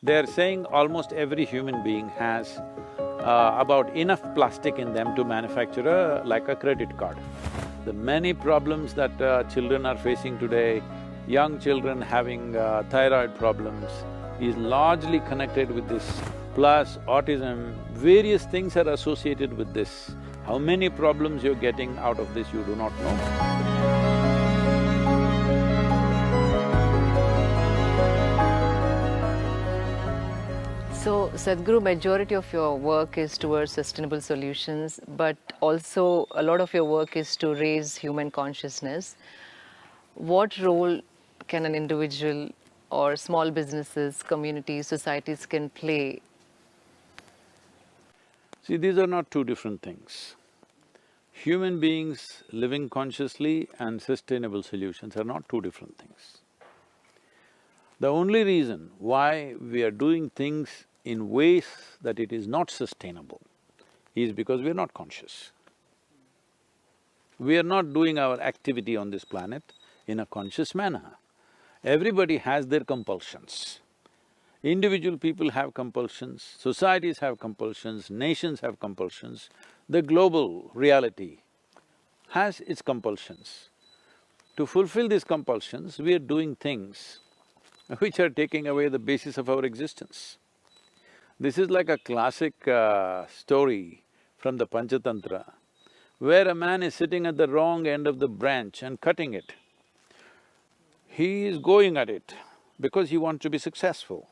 They're saying almost every human being has about enough plastic in them to manufacture like a credit card. The many problems that children are facing today, young children having thyroid problems, is largely connected with this. Plus autism, various things are associated with this. How many problems you're getting out of this, you do not know. So, Sadhguru, majority of your work is towards sustainable solutions, but also a lot of your work is to raise human consciousness. What role can an individual or small businesses, communities, societies can play? See, these are not two different things. Human beings living consciously and sustainable solutions are not two different things. The only reason why we are doing things in ways that it is not sustainable is because we are not conscious. We are not doing our activity on this planet in a conscious manner. Everybody has their compulsions. Individual people have compulsions, societies have compulsions, nations have compulsions. The global reality has its compulsions. To fulfill these compulsions, we are doing things which are taking away the basis of our existence. This is like a classic story from the Panchatantra, where a man is sitting at the wrong end of the branch and cutting it. He is going at it because he wants to be successful,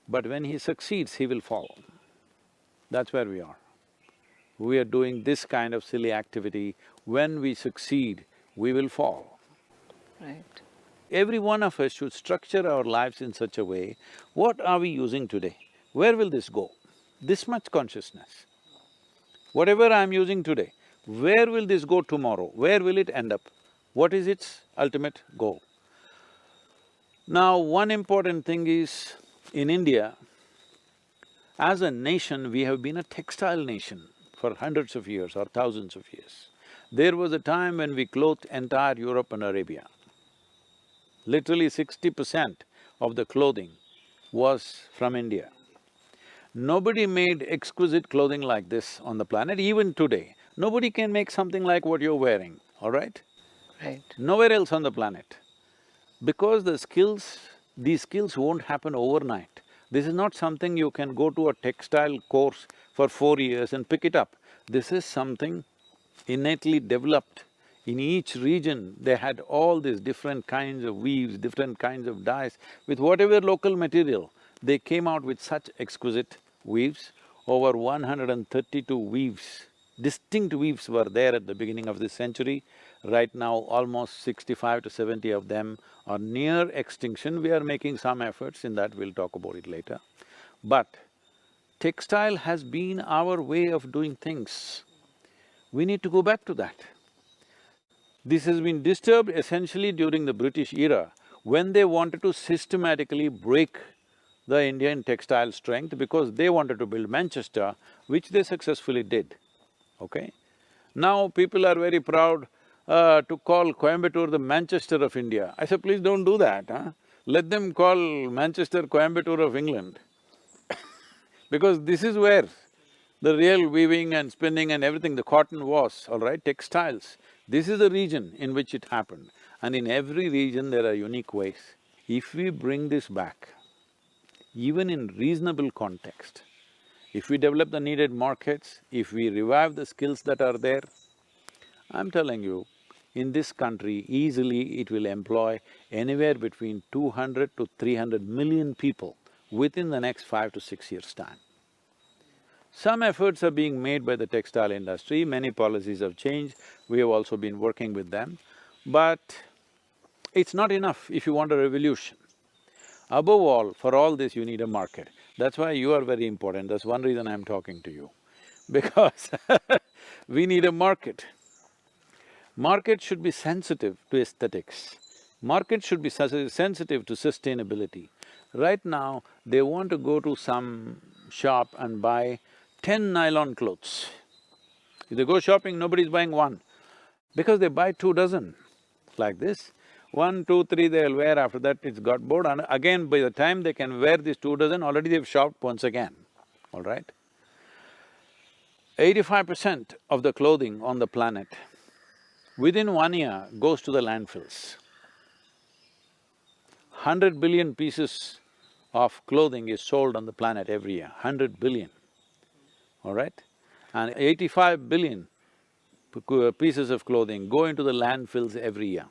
but when he succeeds, he will fall. That's where we are. We are doing this kind of silly activity. When we succeed, we will fall. Right. Every one of us should structure our lives in such a way, what are we using today? Where will this go? This much consciousness. Whatever I'm using today, where will this go tomorrow? Where will it end up? What is its ultimate goal? Now, one important thing is, in India, as a nation, we have been a textile nation for hundreds of years or thousands of years. There was a time when we clothed entire Europe and Arabia. Literally 60% of the clothing was from India. Nobody made exquisite clothing like this on the planet, even today. Nobody can make something like what you're wearing, all right? Right. Nowhere else on the planet. Because these skills won't happen overnight. This is not something you can go to a textile course for 4 years and pick it up. This is something innately developed. In each region, they had all these different kinds of weaves, different kinds of dyes. With whatever local material, they came out with such exquisite weaves. Over 132 weaves, distinct weaves were there at the beginning of this century. Right now, almost 65 to 70 of them are near extinction. We are making some efforts in that, we'll talk about it later. But textile has been our way of doing things. We need to go back to that. This has been disturbed essentially during the British era, when they wanted to systematically break the Indian textile strength because they wanted to build Manchester, which they successfully did, okay? Now people are very proud to call Coimbatore the Manchester of India. I said, please don't do that, huh? Let them call Manchester Coimbatore of England because this is where the real weaving and spinning and everything, the cotton was, all right, textiles. This is the region in which it happened, and in every region there are unique ways. If we bring this back, even in reasonable context, if we develop the needed markets, if we revive the skills that are there, I'm telling you, in this country, easily it will employ anywhere between 200 to 300 million people within the next 5 to 6 years' time. Some efforts are being made by the textile industry, many policies have changed, we have also been working with them, but it's not enough if you want a revolution. Above all, for all this you need a market. That's why you are very important, that's one reason I'm talking to you, because we need a market. Market should be sensitive to aesthetics. Market should be sensitive to sustainability. Right now, they want to go to some shop and buy 10 nylon clothes. If they go shopping, nobody's buying one, because they buy 2 dozen like this. 1, 2, 3 they'll wear, after that it's got bored, and again by the time they can wear these 2 dozen, already they've shopped once again, all right? 85% of the clothing on the planet within 1 year goes to the landfills. 100 billion pieces of clothing is sold on the planet every year, 100 billion, all right? And 85 billion pieces of clothing go into the landfills every year,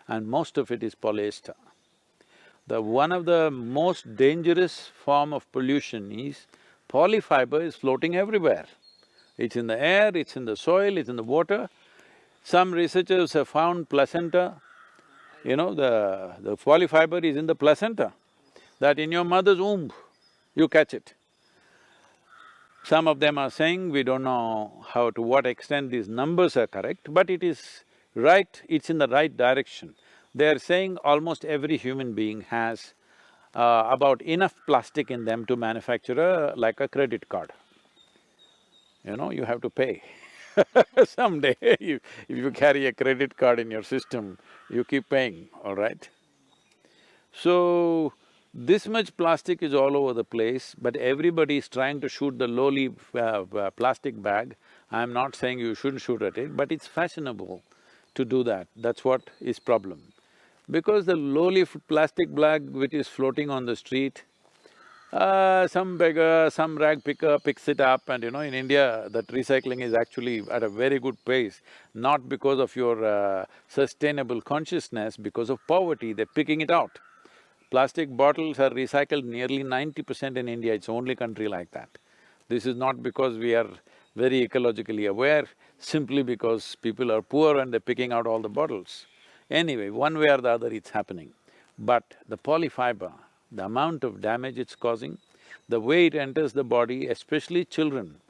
and most of it is polyester. One of the most dangerous form of pollution is polyfiber is floating everywhere. It's in the air, it's in the soil, it's in the water. Some researchers have found placenta, the polyfiber is in the placenta, that in your mother's womb, you catch it. Some of them are saying, we don't know to what extent these numbers are correct, but it is right, it's in the right direction. They're saying almost every human being has about enough plastic in them to manufacture like a credit card. You have to pay. Someday, if you carry a credit card in your system, you keep paying, all right? So, this much plastic is all over the place, but everybody is trying to shoot the lowly plastic bag. I'm not saying you shouldn't shoot at it, but it's fashionable to do that, that's what is problem. Because the lowly plastic bag which is floating on the street, some beggar, some rag picker picks it up, and in India, that recycling is actually at a very good pace, not because of your sustainable consciousness, because of poverty, they're picking it out. Plastic bottles are recycled nearly 90% in India, it's the only country like that. This is not because we are very ecologically aware, simply because people are poor and they're picking out all the bottles. Anyway, one way or the other it's happening. But the polyfiber, the amount of damage it's causing, the way it enters the body, especially children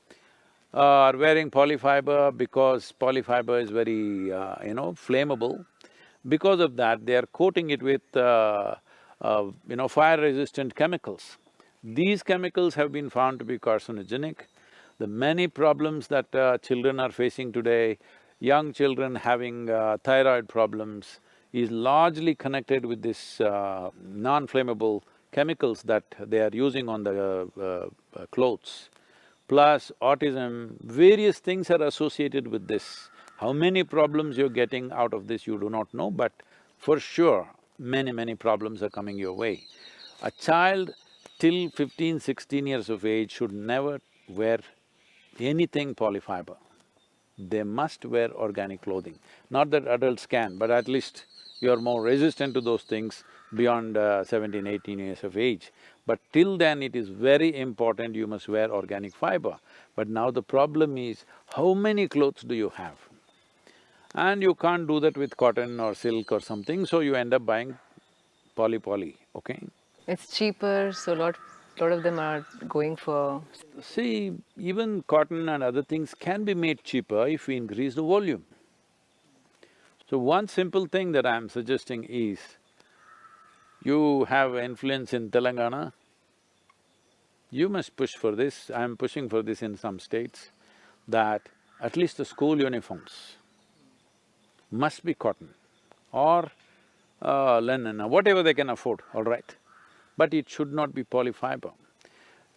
are wearing polyfiber because polyfiber is very, flammable. Because of that, they are coating it with, fire-resistant chemicals. These chemicals have been found to be carcinogenic. The many problems that children are facing today, young children having thyroid problems, is largely connected with this non-flammable chemicals that they are using on the clothes. Plus autism, various things are associated with this. How many problems you're getting out of this, you do not know, but for sure, many problems are coming your way. A child till 15, 16 years of age should never wear anything polyfiber. They must wear organic clothing. Not that adults can, but at least you're more resistant to those things beyond 17, 18 years of age. But till then, it is very important you must wear organic fiber. But now the problem is, how many clothes do you have? And you can't do that with cotton or silk or something, so you end up buying poly, okay? It's cheaper, so lot of them are going for… See, even cotton and other things can be made cheaper if we increase the volume. So one simple thing that I'm suggesting is, you have influence in Telangana, you must push for this, I'm pushing for this in some states, that at least the school uniforms must be cotton or linen, or whatever they can afford, all right. But it should not be polyfiber.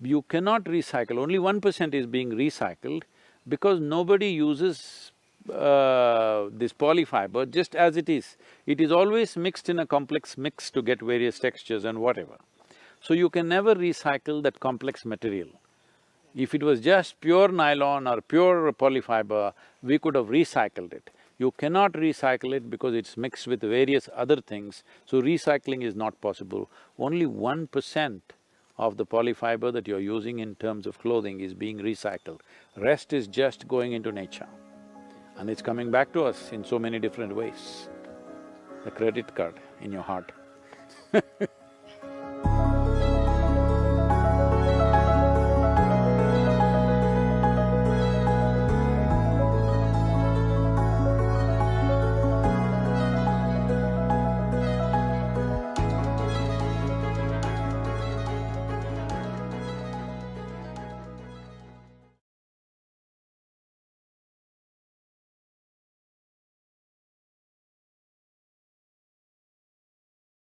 You cannot recycle, only 1% is being recycled because nobody uses this polyfiber just as it is. It is always mixed in a complex mix to get various textures and whatever. So you can never recycle that complex material. If it was just pure nylon or pure polyfiber, we could have recycled it. You cannot recycle it because it's mixed with various other things, so recycling is not possible. Only 1% of the polyfiber that you're using in terms of clothing is being recycled. Rest is just going into nature. And it's coming back to us in so many different ways. The credit card in your heart